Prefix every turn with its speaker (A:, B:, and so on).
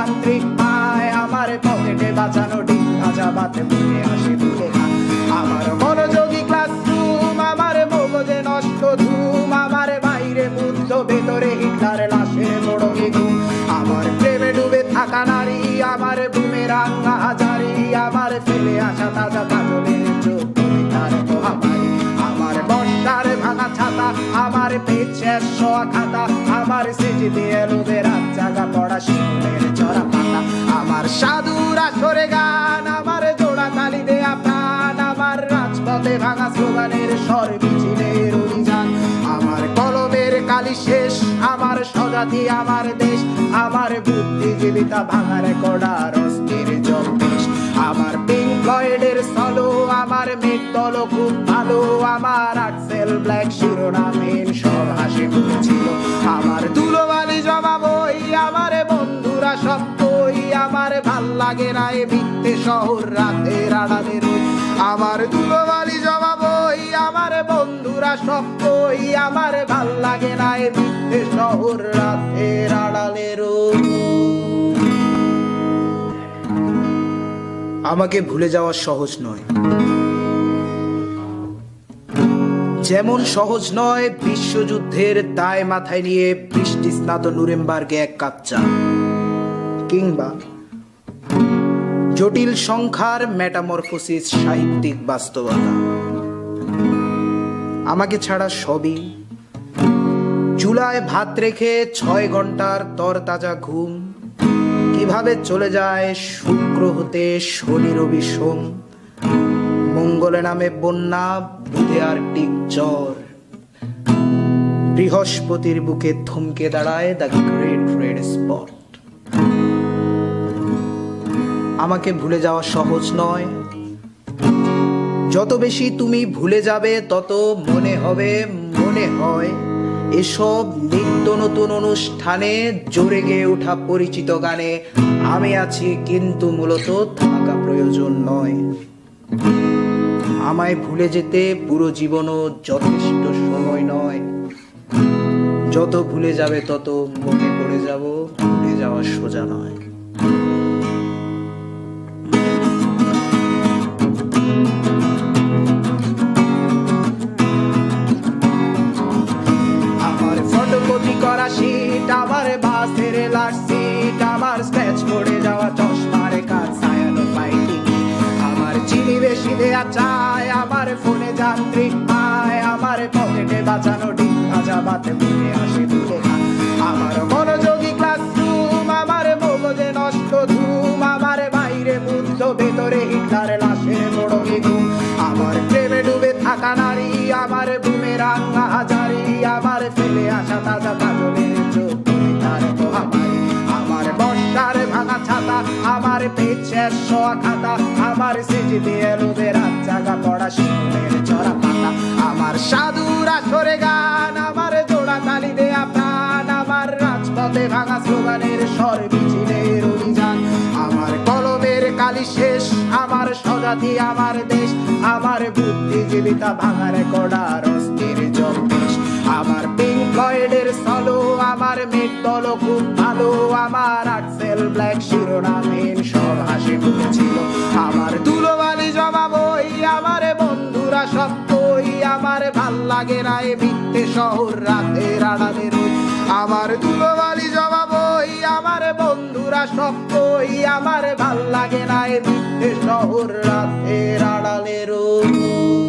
A: যান্ত্রিক পায়, আমার পকেটে বাঁচানো ডিম ভাজা বাতে মুখে আসে ভুলে না। আমার মনোযোগী ক্লাসরুম, আমার মগজে নষ্ট ধুম, আমার বাইরে বুদ্ধ ভেতরে হিটলার লাশের মোড়কে ঘুম। আমার প্রেমে ডুবে থাকা নারী, আমার বুমেরাং হাজারি, আমার ফেলে আসা তাজা কাজলের চোখ তার মহামারী। আমার বর্ষার ভাঙা ছাতা, আমার পেট শেষ শোয়া খাতা, আমার সিজিতে এলোদের রাত জাগা পড়া শিমুলের চড়া পাতা। আমার সাধুরা সরে গান, আমার জোড়া তালি দেয়া প্রাণ, আমার রাজপথে ভাঙা স্লোগানের স্বর মিছিলের অভিযান। আমার কলমের কালি শেষ, আমার স্বজাতি আমার দেশ, আমার বুদ্ধিজীবিতা ভাঙার কড়ার অস্থির জম্পেশ। আমার পিঙ্ক ফ্লয়েডের সলো, আমার মেট দল খুব ভালো, আমার আক্সেল ব্ল্যাক শিরোনামহীন সব হাসি ছিল। আমার ধুলোবালি জমাবই, আমার বন্ধুরা সব কই, আমার ভাল লাগে না এ মিথ্যে শহর রাতের আড়ালে রই। আমার ধুলোবালি জমাবই, আমার বন্ধুরা সব কই, আমার ভাল লাগে না এ মিথ্যে শহর রাতের আড়ালে রই। আমাকে ভুলে যাওয়া সহজ নয়, যেমন সহজ নয় বিশ্বযুদ্ধের দায় মাথায় নিয়ে বৃষ্টি স্নাত নুরেমবার্গে এক কাপ চা, কিংবা জটিল সংখ্যার মেটামরফোসিস সাহিত্যিক বাস্তবতা। আমাকে ছাড়া সবই, চুলায় ভাত রেখে 6 ঘন্টার তরতাজা ঘুম, কিভাবে চলে যায় শুক্র হতে শনি রবি সোম, মঙ্গলে নামে বন্যা, বুধে আর্কটিক জ্বর, বৃহস্পতির বুকে থমকে দাঁড়ায় দ্য গ্রেট রেড স্পট। আমাকে ভুলে যাওয়া সহজ নয়, যত বেশি তুমি ভুলে যাবে তত মনে হবে, মনে হয় এসব নিত্য নতুন অনুষ্ঠানে জোরে গেয়ে ওঠা পরিচিত গানে আমি আছি, কিন্তু মূলত থাকা প্রয়োজন নয়। আমায় ভুলে যেতে পুরো জীবনও যথেষ্ট সময় নয়, যত ভুলে যাবে তত মনে পড়ে যাব, ভুলে যাওয়া সোজা নয়। আমার ফটোকপি করা শীট, আমার বাসের লাশ সিট, আমার স্ক্র্যাচ পড়ে যাওয়া চশমার কাজ সায়ানো ফাইটিং, আমার চিনি বেশি দেয়া চায়, আমার ফোনে যান্ত্রিক পায়, আমার পকেটে বাঁচানো ডিম ভাজা বাতে মুখে আসে ভুলে না। আমার মনোযোগী ক্লাসরুম, আমার মগজে নষ্ট ধুম, আমার বাইরে বুদ্ধ ভেতরে হিটলার লাশের মোড়কে ঘুম। আমার প্রেমে ডুবে থাকা নারী, আমার বুমেরাং হাজারি, আমার ফেলে আসা তাজা কাজলের চোখ তার মহামারী। আমার বর্ষার ভাঙা ছাতা, আমার পেট শেষ শোয়া খাতা, আমার সিজিতে এলোদের রাত জাগা পড়া শিমুলের চড়া পাতা। আমার সাধুরা সরে গান, আমার জোড়া তালি দেয়া প্রাণ, আমার রাজপথে ভাঙা স্লোগানের স্বর মিছিলের অভিযান। আমার কলমের কালি শেষ, আমার স্বজাতি আমার দেশ, আমার বুদ্ধিজীবিতা ভাঙার কড়ার অস্থির জম্পেশ। আমার পিঙ্ক ফ্লয়েডের সলো, আমার মেট দল খুব ভালো, আমার আক্সেল ব্ল্যাক শিরোনামহীন সব হাসি ছিল। আমার ধুলোবালি জমাবই, আমার বন্ধুরা সব কই, আমার ভাল লাগে না এ মিথ্যে শহর রাতের আড়ালে রই। আমার ধুলোবালি জমাবই, আমার বন্ধুরা সব কই, আমার ভাল লাগে না এ মিথ্যে শহর রাতের আড়ালে রই।